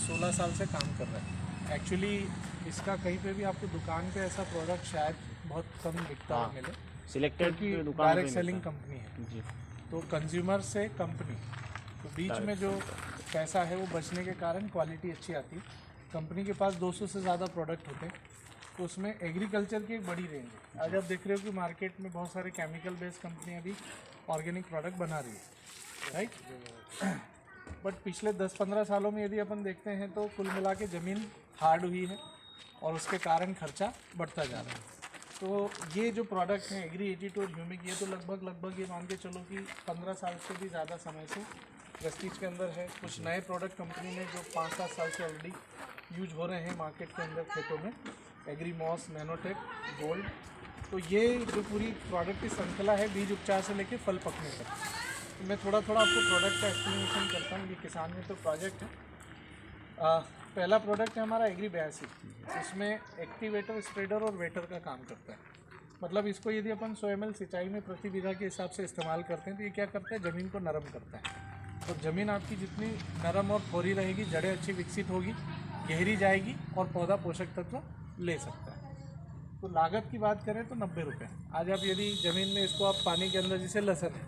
16 साल से काम कर रहा है। एक्चुअली इसका कहीं पे भी आपको दुकान पे ऐसा प्रोडक्ट शायद बहुत कम दिखता है मिले, सिलेक्टेड क्योंकि दुकान डायरेक्ट सेलिंग कंपनी है जी। तो कंज्यूमर से कंपनी, तो बीच में जो पैसा है वो बचने के कारण क्वालिटी अच्छी आती है। कंपनी के पास 200 से ज़्यादा प्रोडक्ट होते हैं, तो उसमें एग्रीकल्चर की एक बड़ी रेंज है। आज आप देख रहे हो कि मार्केट में बहुत सारे केमिकल बेस्ड कंपनियां भी ऑर्गेनिक प्रोडक्ट बना रही है, राइट। बट पिछले 10-15 सालों में यदि अपन देखते हैं तो कुल मिला के ज़मीन हार्ड हुई है और उसके कारण खर्चा बढ़ता जा रहा है। तो ये जो प्रोडक्ट हैं एग्री 82 और ह्यूमिक, ये तो लगभग ये मान के चलो कि 15 साल से भी ज़्यादा समय से प्रेस्टीज के अंदर है। कुछ नए प्रोडक्ट कंपनी में जो 5-7 साल से ऑलरेडी यूज हो रहे हैं मार्केट के अंदर खेतों में, एग्री मॉस, नैनोटेक, गोल्ड। तो ये जो पूरी प्रोडक्ट की श्रृंखला है बीज उपचार से लेकर फल पकने तक, तो मैं थोड़ा आपको प्रोडक्ट का एक्सप्लेनेशन करता हूँ। ये किसान मित्र प्रोजेक्ट है। पहला प्रोडक्ट है हमारा एग्री 82। इसमें एक्टिवेटर, स्प्रेडर और वेटर का काम करता है। मतलब इसको यदि अपन 100 ml सिंचाई में प्रति बीघा के हिसाब से इस्तेमाल करते हैं तो ये क्या करता है, ज़मीन को नरम करता है। और ज़मीन आपकी जितनी नरम और फोरी रहेगी, जड़ें अच्छी विकसित होगी, गहरी जाएगी और पौधा पोषक तत्व ले सकता है। तो लागत की बात करें तो 90 रुपये। आज आप यदि ज़मीन में इसको आप पानी के अंदर, जैसे लहसन है,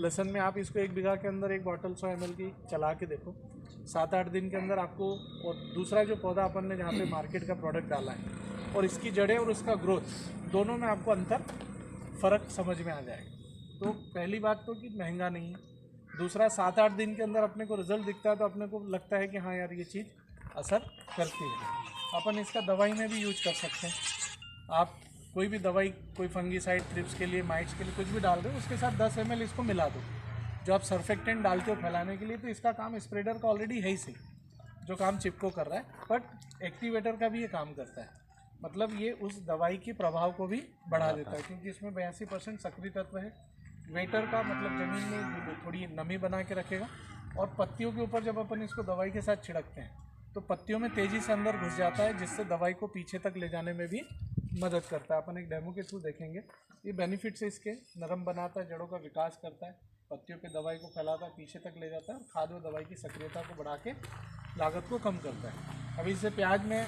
लहसन में आप इसको 1 बीघा के अंदर एक बॉटल 100 ml की चला के देखो, 7-8 दिन के अंदर आपको, और दूसरा जो पौधा अपन ने जहाँ पे मार्केट का प्रोडक्ट डाला है और इसकी जड़ें और उसका ग्रोथ, दोनों में आपको फ़र्क समझ में आ जाएगा। तो पहली बात तो कि महंगा नहीं है। दूसरा, 7-8 दिन के अंदर अपने को रिजल्ट दिखता है तो अपने को लगता है कि हाँ यार ये चीज़ असर करती है। अपन इसका दवाई में भी यूज कर सकते हैं। आप कोई भी दवाई, कोई फंगीसाइड, ट्रिप्स के लिए, माइट्स के लिए कुछ भी डाल दो, उसके साथ 10 ml इसको मिला दो। जो आप सर्फेक्टेंट डालते हो फैलाने के लिए, तो इसका काम स्प्रेडर का ऑलरेडी है ही सही, जो काम चिपको कर रहा है, बट एक्टिवेटर का भी ये काम करता है। मतलब ये उस दवाई के प्रभाव को भी बढ़ा देता है, क्योंकि इसमें 82% सक्रिय तत्व है। वेटर का मतलब ज़मीन में थोड़ी नमी बना के रखेगा, और पत्तियों के ऊपर जब अपन इसको दवाई के साथ छिड़कते हैं तो पत्तियों में तेज़ी से अंदर घुस जाता है, जिससे दवाई को पीछे तक ले जाने में भी मदद करता है। अपन एक डेमो के थ्रू देखेंगे। ये बेनिफिट्स है इसके, नरम बनाता है, जड़ों का विकास करता है, पत्तियों पे दवाई को फैलाता है, पीछे तक ले जाता है, और खाद और दवाई की सक्रियता को बढ़ा के लागत को कम करता है। अभी इसे प्याज में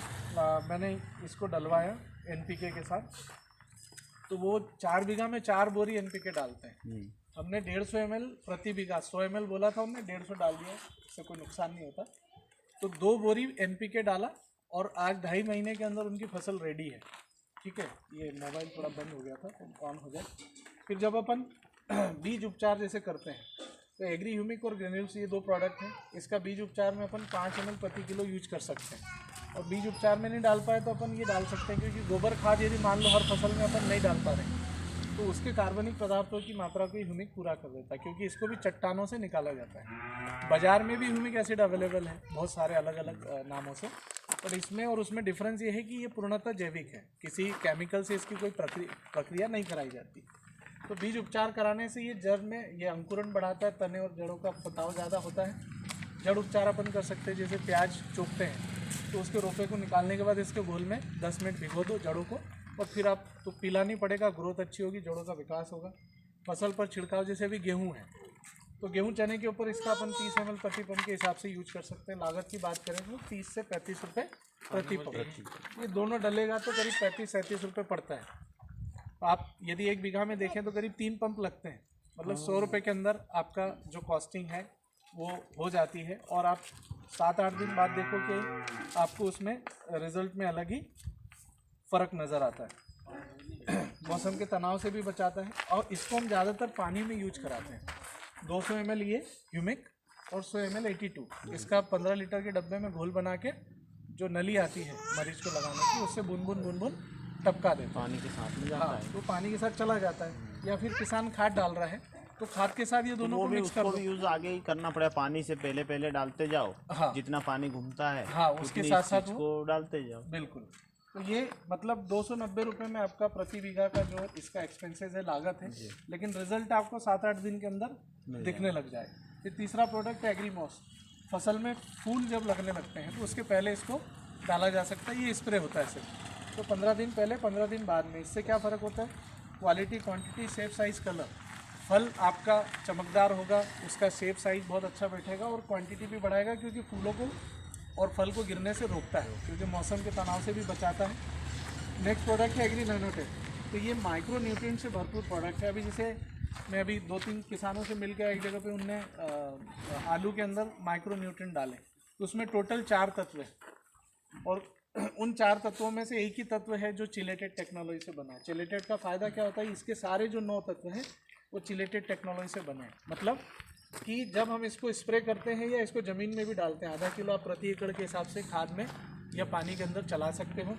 मैंने इसको डलवाया NPK के साथ, तो वो 4 बीघा में 4 बोरी NPK डालते हैं। हमने 150 ml प्रति बीघा, 100 ml बोला था हमने, 150 डाल दिया, इससे कोई नुकसान नहीं होता। तो 2 बोरी NPK डाला, और आज 2.5 महीने के अंदर उनकी फसल रेडी है। ठीक है, ये मोबाइल थोड़ा बंद हो गया था, तो ऑन हो जाए। फिर जब अपन बीज उपचार जैसे करते हैं, तो एग्री ह्यूमिक और ग्रेन्यूल्स, ये 2 प्रोडक्ट हैं। इसका बीज उपचार में अपन 5 ml प्रति किलो यूज कर सकते हैं। और बीज उपचार में नहीं डाल पाए तो अपन ये डाल सकते हैं, क्योंकि गोबर खाद यदि मान लो हर फसल में अपन नहीं डाल पा रहे तो उसके कार्बनिक पदार्थों की मात्रा को ह्यूमिक पूरा कर देता है, क्योंकि इसको भी चट्टानों से निकाला जाता है। बाजार में भी ह्यूमिक एसिड अवेलेबल है बहुत सारे अलग अलग नामों से, पर इसमें और उसमें डिफरेंस ये है कि ये पूर्णतः जैविक है, किसी केमिकल से इसकी कोई प्रक्रिया नहीं कराई जाती। तो बीज उपचार कराने से ये जड़ में ये अंकुरण बढ़ाता है, तने और जड़ों का फटाव ज़्यादा होता है। जड़ उपचार अपन कर सकते हैं, जैसे प्याज चोपते हैं तो उसके रोपे को निकालने के बाद इसके घोल में 10 मिनट भिगो दो जड़ों को, और फिर आप तो पीला नहीं पड़ेगा, ग्रोथ अच्छी होगी, जड़ों का विकास होगा। फसल पर छिड़काव, जैसे अभी गेहूँ है तो गेहूँ चने के ऊपर इसका अपन 30 ml प्रति पंप के हिसाब से यूज कर सकते हैं। लागत की बात करें तो 30 से 35 रुपये प्रति पंप। ये दोनों डलेगा तो करीब 35-37 रुपये पड़ता है। आप यदि 1 बीघा में देखें तो करीब 3 पंप लगते हैं, मतलब 100 रुपये के अंदर आपका जो कॉस्टिंग है वो हो जाती है। और आप 7-8 दिन बाद देखो कि आपको उसमें रिजल्ट में अलग ही फ़र्क नज़र आता है। मौसम के तनाव से भी बचाता है, और इसको हम ज़्यादातर पानी में यूज कराते हैं। 200 ml ये ह्यूमिक और 100 ml 82, इसका 15 लीटर के डब्बे में घोल बना के जो नली आती है मरीज को लगाने की, उससे बूंद टपका देते हैं, पानी के साथ में जाता है। तो पानी के साथ चला जाता है। या फिर किसान खाद डाल रहा है तो खाद के साथ ये दोनों को मिक्स कर दो। यूज आगे ही करना पड़ेगा, पानी से पहले डालते जाओ। हाँ, जितना पानी घूमता है, हाँ, उसके साथ साथ वो डालते जाओ। बिल्कुल। तो ये मतलब 290 रुपये में आपका प्रति बीघा का जो इसका एक्सपेंसेस है, लागत है, लेकिन रिजल्ट आपको 7-8 दिन के अंदर दिखने लग जाए। फिर तीसरा प्रोडक्ट है एग्री मॉस। फसल में फूल जब लगने लगते हैं तो उसके पहले इसको डाला जा सकता है। ये स्प्रे होता है सिर्फ, तो 15 दिन पहले 15 दिन बाद में। इससे क्या फ़र्क होता है, quality, quantity, shape, size, colour. फल आपका चमकदार होगा, उसका शेप साइज़ बहुत अच्छा बैठेगा, और क्वांटिटी भी बढ़ाएगा, क्योंकि फूलों को और फल को गिरने से रोकता है, क्योंकि मौसम के तनाव से भी बचाता है। नेक्स्ट प्रोडक्ट है एग्री नैनोटेक। तो ये माइक्रो न्यूट्रिएंट से भरपूर प्रोडक्ट है। अभी जैसे मैं अभी 2-3 किसानों से मिल के एक जगह पे उनने आलू के अंदर माइक्रो न्यूट्रिएंट डाले, तो उसमें टोटल 4 तत्व है, और उन 4 तत्वों में से एक ही तत्व है जो चिलेटेड टेक्नोलॉजी से बना है। चिलेटेड का फ़ायदा क्या होता है, इसके सारे जो 9 तत्व हैं वो चिलेटेड टेक्नोलॉजी से बने हैं। मतलब कि जब हम इसको स्प्रे करते हैं या इसको ज़मीन में भी डालते हैं, आधा किलो आप प्रति एकड़ के हिसाब से खाद में या पानी के अंदर चला सकते हो,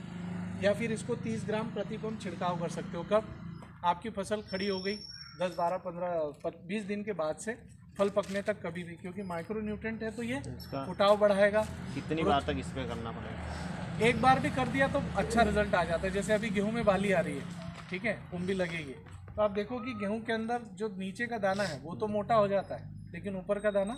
या फिर इसको 30 ग्राम प्रति पंप छिड़काव कर सकते हो। कब आपकी फसल खड़ी हो गई 10, 12, 15, 20 दिन के बाद से फल पकने तक कभी भी, क्योंकि माइक्रो न्यूट्रिएंट है तो ये फुटाव बढ़ाएगा। कितनी बार तक स्प्रे करना पड़ेगा? एक बार भी कर दिया तो अच्छा रिजल्ट आ जाता है। जैसे अभी गेहूं में बाली आ रही है, ठीक है, कुंभी लगेगी, तो आप देखो कि गेहूं के अंदर जो नीचे का दाना है वो तो मोटा हो जाता है, लेकिन ऊपर का दाना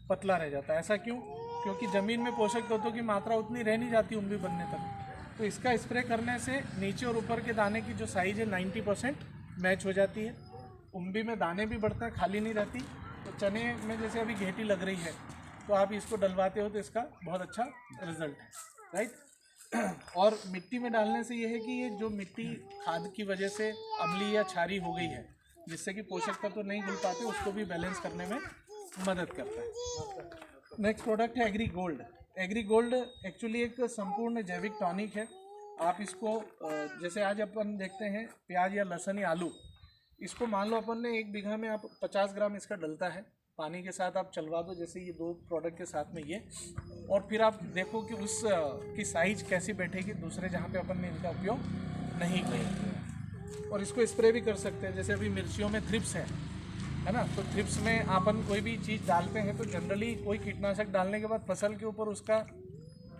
पतला रह जाता है। ऐसा क्यों? क्योंकि ज़मीन में पोषक तत्वों की मात्रा उतनी रह नहीं जाती उम्बी बनने तक। तो इसका स्प्रे करने से नीचे और ऊपर के दाने की जो साइज़ है 90% मैच हो जाती है। उम्बी में दाने भी बढ़ते हैं, खाली नहीं रहती। तो चने में जैसे अभी घेटी लग रही है, तो आप इसको डलवाते हो तो इसका बहुत अच्छा रिजल्ट है, राइट। और मिट्टी में डालने से ये है कि ये जो मिट्टी खाद की वजह से अम्लीय या क्षारीय हो गई है, जिससे कि पोषक तत्व तो नहीं घुल पाते, उसको भी बैलेंस करने में मदद करता है। नेक्स्ट प्रोडक्ट है agree gold. Agree gold actually एक संपूर्ण जैविक टॉनिक है। आप इसको जैसे आज अपन देखते हैं प्याज या लहसुन या आलू, इसको मान लो अपन ने 1 बीघा में आप 50 ग्राम इसका डलता है, पानी के साथ आप चलवा दो, जैसे ये 2 प्रोडक्ट के साथ में ये, और फिर आप देखो कि उस की साइज कैसी बैठेगी दूसरे जहाँ पे अपन ने इनका उपयोग नहीं किया। और इसको स्प्रे भी कर सकते हैं। जैसे अभी मिर्चियों में थ्रिप्स है ना, तो थ्रिप्स में अपन कोई भी चीज़ डालते हैं तो जनरली कोई कीटनाशक डालने के बाद फसल के ऊपर उसका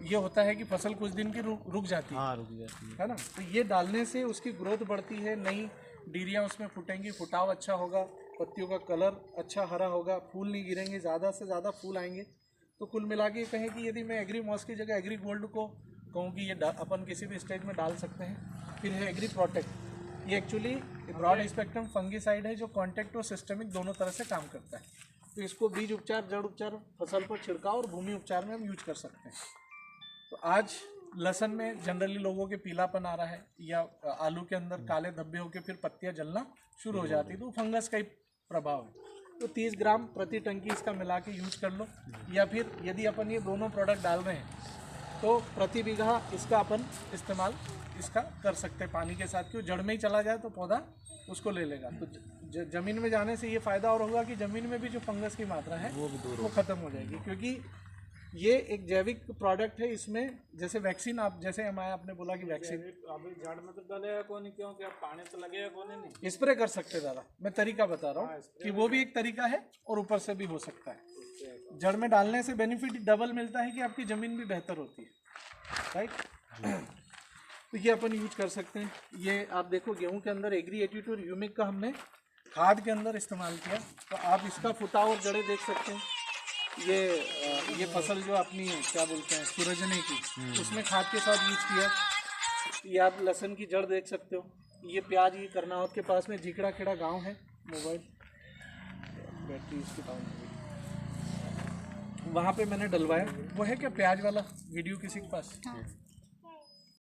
ये होता है कि फसल कुछ दिन की रुक जाती है, हाँ, रुक जाती है ना। तो ये डालने से उसकी ग्रोथ बढ़ती है, नई डीरियाँ उसमें फूटेंगी, फुटाव अच्छा होगा, पत्तियों का कलर अच्छा हरा होगा, फूल नहीं गिरेंगे, ज़्यादा से ज़्यादा फूल आएंगे। तो कुल मिला के कहें कि यदि मैं एग्री मॉस की जगह एग्री गोल्ड को कहूँ कि ये अपन किसी भी स्टेज में डाल सकते हैं। फिर है एग्री प्रोटेक्ट। ये एक्चुअली ब्रॉड स्पेक्ट्रम फंगिसाइड है जो कॉन्टैक्ट और सिस्टमिक दोनों तरह से काम करता है। तो इसको बीज उपचार, जड़ उपचार, फसल पर छिड़काव और भूमि उपचार में हम यूज कर सकते हैं। तो आज लहसुन में जनरली लोगों के पीलापन आ रहा है, या आलू के अंदर काले धब्बे होकर फिर पत्तियां जलना शुरू हो जाती है, तो फंगस का ही प्रभाव है। तो 30 ग्राम प्रति टंकी इसका मिला के यूज कर लो, या फिर यदि अपन ये दोनों प्रोडक्ट डाल रहे हैं तो प्रति बीघा इसका अपन इस्तेमाल इसका कर सकते हैं पानी के साथ। क्यों? जड़ में ही चला जाए तो पौधा उसको ले लेगा। तो ज़मीन में जाने से ये फ़ायदा और होगा कि ज़मीन में भी जो फंगस की मात्रा है वो ख़त्म हो जाएगी, क्योंकि ये एक जैविक प्रोडक्ट है। इसमें जैसे वैक्सीन, आप जैसे हमारे आपने बोला कि वैक्सीन अभी झाड़ में तो डलेगा कौन नहीं, क्योंकि अब पानी तो लगेगा कौन नहीं। स्प्रे कर सकते दादा, मैं तरीका बता रहा हूँ कि वो भी एक तरीका है और ऊपर से भी हो सकता है। जड़ में डालने से बेनिफिट डबल मिलता है कि आपकी ज़मीन भी बेहतर होती है, राइट। तो ये अपन यूज कर सकते हैं। ये आप देखो गेहूं के अंदर एग्री 82 ह्यूमिक का हमने खाद के अंदर इस्तेमाल किया, तो आप इसका फुटाव और जड़ें देख सकते हैं। ये फसल जो अपनी क्या बोलते हैं सूरजने की, उसमें खाद के साथ यूज किया। ये आप लहसुन की जड़ देख सकते हो। ये प्याज, ये करनावत के पास में झिकड़ा खेड़ा गांव है। मोबाइल बैटरी इसकी डाउन हो गई, वहाँ पे मैंने डलवाया। वो है क्या प्याज वाला वीडियो किसी के पास?